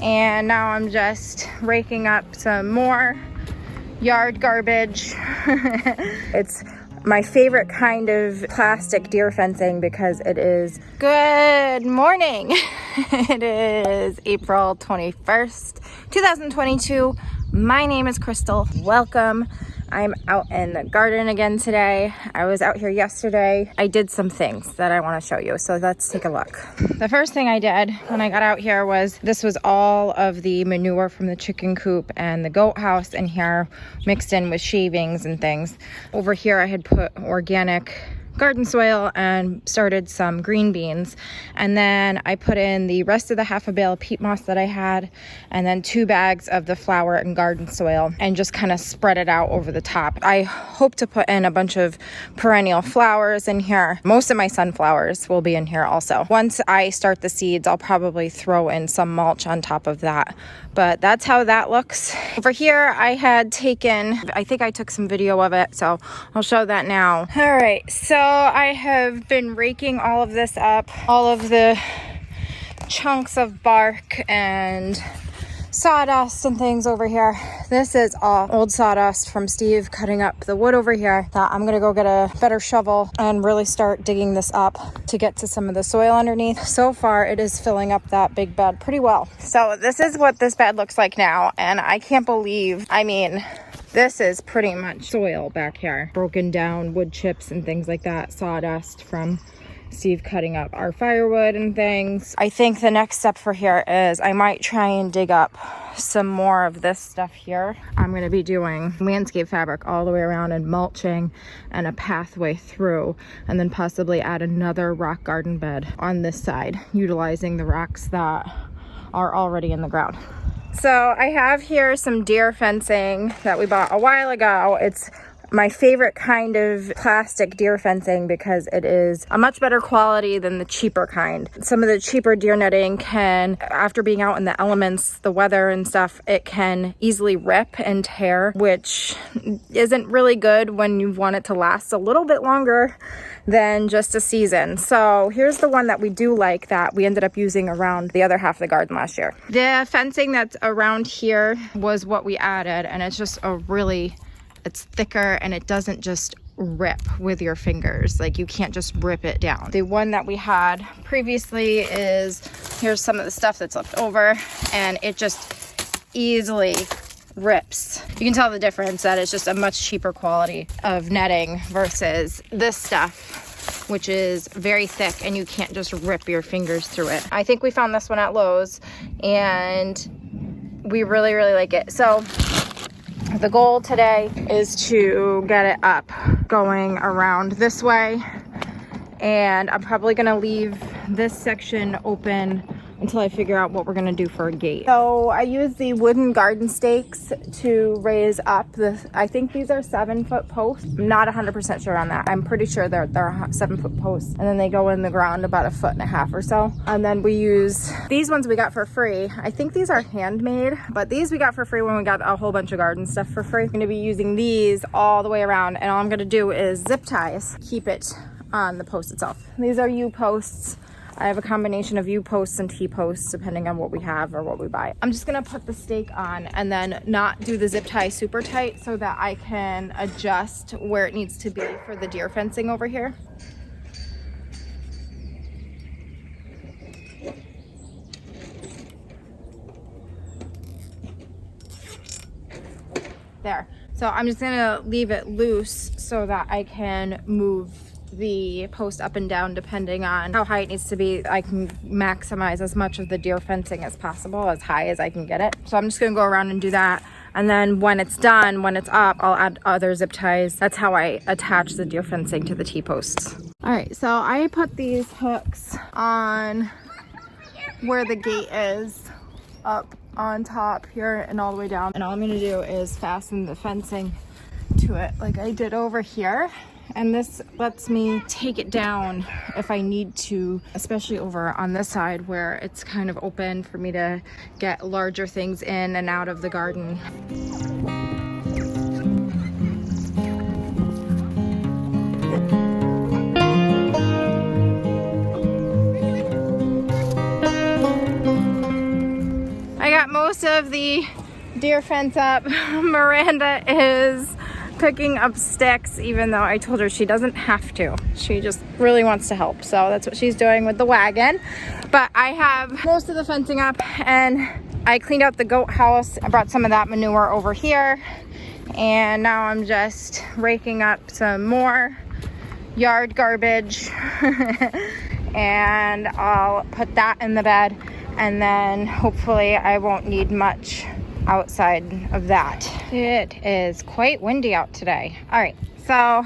and now I'm just raking up some more yard garbage. It's my favorite kind of plastic deer fencing because it is... Good morning. It is April 21st, 2022. My name is Crystal. Welcome. I'm out in the garden again today. I was out here yesterday. I did some things that I want to show you, so let's take a look. The first thing I did when I got out here was, this was all of the manure from the chicken coop and the goat house in here, mixed in with shavings and things. Over here I had put organic garden soil and started some green beans, and then I put in the rest of the half a bale of peat moss that I had, and then 2 bags of the flower and garden soil, and just kind of spread it out over the top. I hope to put in a bunch of perennial flowers in here. Most of my sunflowers will be in here also. Once I start the seeds, I'll probably throw in some mulch on top of that, but that's how that looks. Over here I had taken, I think I took some video of it, so I'll show that now. All right, so I have been raking all of this up, all of the chunks of bark and sawdust and things over here. This is all old sawdust from Steve cutting up the wood over here. I'm gonna go get a better shovel and really start digging this up to get to some of the soil underneath. So far it is filling up that big bed pretty well. So this is what this bed looks like now, and I can't believe, I mean, this is pretty much soil back here. Broken down wood chips and things like that, sawdust from Steve cutting up our firewood and things. I think the next step for here is I might try and dig up some more of this stuff here. I'm gonna be doing landscape fabric all the way around and mulching and a pathway through, and then possibly add another rock garden bed on this side, utilizing the rocks that are already in the ground. So I have here some deer fencing that we bought a while ago. It's my favorite kind of plastic deer fencing because it is a much better quality than the cheaper kind. Some of the cheaper deer netting can, after being out in the elements, the weather and stuff, it can easily rip and tear, which isn't really good when you want it to last a little bit longer than just a season. So here's the one that we do like that we ended up using around the other half of the garden last year. The fencing that's around here was what we added, and it's just a really, it's thicker and it doesn't just rip with your fingers. Like, you can't just rip it down. The one that we had previously is, here's some of the stuff that's left over, and it just easily rips. You can tell the difference, that it's just a much cheaper quality of netting versus this stuff, which is very thick and you can't just rip your fingers through it. I think we found this one at Lowe's and we really, really like it. So the goal today is to get it up going around this way, and I'm probably gonna leave this section open until I figure out what we're gonna do for a gate. So I use the wooden garden stakes to raise up the, I think these are 7-foot posts. I'm not 100% sure on that. I'm pretty sure they're 7-foot posts, and then they go in the ground about 1.5 feet or so. And then we use these ones we got for free. I think these are handmade, but these we got for free when we got a whole bunch of garden stuff for free. I'm gonna be using these all the way around, and all I'm gonna do is zip ties, keep it on the post itself. These are U-posts. I have a combination of U-posts and T-posts depending on what we have or what we buy. I'm just gonna put the stake on and then not do the zip tie super tight so that I can adjust where it needs to be for the deer fencing over here. There. So I'm just gonna leave it loose so that I can move the post up and down depending on how high it needs to be. I can maximize as much of the deer fencing as possible, as high as I can get it. So I'm just gonna go around and do that, and then when it's done, when it's up, I'll add other zip ties. That's how I attach the deer fencing to the T-posts. All right, so I put these hooks on where the gate is, up on top here and all the way down, and all I'm gonna do is fasten the fencing to it like I did over here. And this lets me take it down if I need to, especially over on this side where it's kind of open for me to get larger things in and out of the garden. got most of the deer fence up. Miranda is picking up sticks, even though I told her she doesn't have to. She just really wants to help, so that's what she's doing with the wagon. But I have most of the fencing up, and I cleaned out the goat house. I brought some of that manure over here, and now I'm just raking up some more yard garbage and I'll put that in the bed, and then hopefully I won't need much outside of that. It is quite windy out today. All right, so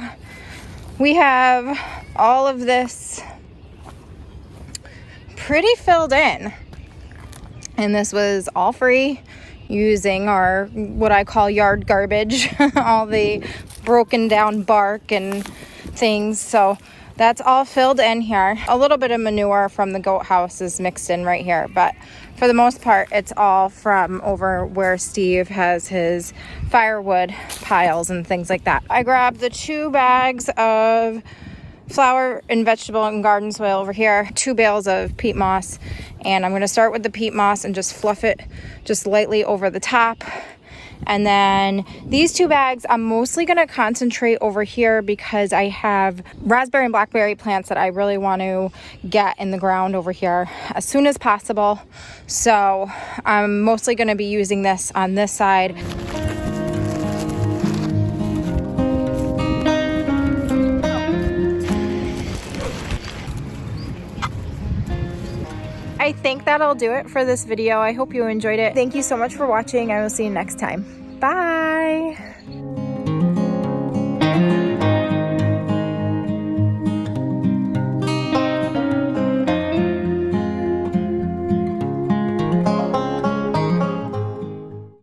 we have all of this pretty filled in, and this was all free using our what I call yard garbage, all the broken down bark and things. So that's all filled in here. A little bit of manure from the goat house is mixed in right here, but for the most part it's all from over where Steve has his firewood piles and things like that. I grabbed the 2 bags of flower and vegetable and garden soil over here, 2 bales of peat moss, and I'm going to start with the peat moss and just fluff it just lightly over the top. And then these 2 bags, I'm mostly going to concentrate over here because I have raspberry and blackberry plants that I really want to get in the ground over here as soon as possible. So I'm mostly going to be using this on this side. I think that'll do it for this video. I hope you enjoyed it. Thank you so much for watching. I will see you next time. Bye.